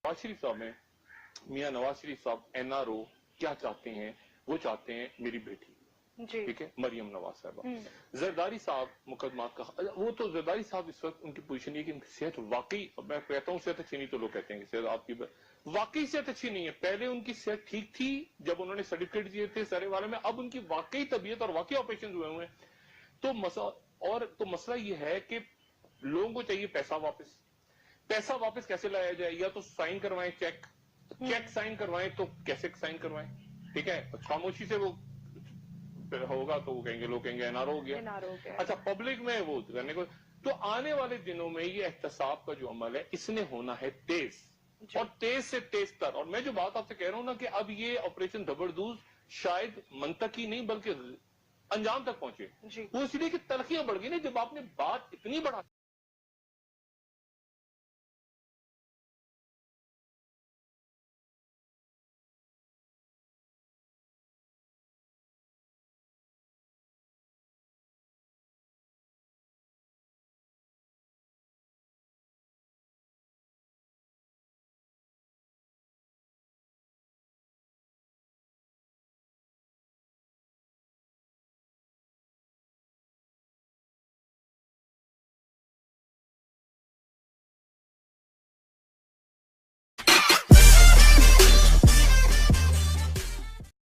शहबाज शरीफ साहब हैं, मियां नवाज शरीफ साहब एनआरओ क्या चाहते हैं? वो चाहते हैं मेरी बेटी, ठीक है, मरियम नवाज साहबा। जरदारी साहब मुकदमा का, वो तो जरदारी साहब इस वक्त उनकी पोजीशन है कि उनकी सेहत वाकई, मैं कहता हूँ सेहत अच्छी नहीं, तो लोग कहते हैं कि सेहत आपकी वाकई सेहत अच्छी नहीं है। पहले उनकी सेहत ठीक थी जब उन्होंने सर्टिफिकेट दिए थे सारे वाले में, अब उनकी वाकई तबीयत और वाकई ऑपरेशन हुए हुए हैं। तो मसला ये है कि लोगों को चाहिए पैसा वापस। पैसा वापस कैसे लाया जाए? या तो साइन करवाएं चेक साइन करवाएं, तो कैसे साइन करवाएं? ठीक है, खामोशी से वो होगा तो वो कहेंगे, लोग कहेंगे एनआरओ हो गया। अच्छा, पब्लिक में वो करने को। तो आने वाले दिनों में ये एहतसाब का जो अमल है इसने होना है तेज, और तेज से तेज तर। और मैं जो बात आपसे कह रहा हूं ना कि अब ये ऑपरेशन जबरदूज शायद मंतकी नहीं बल्कि अंजाम तक पहुंचे, वो इसलिए कि तलखियां बढ़ गई ना, जब आपने बात इतनी बढ़ा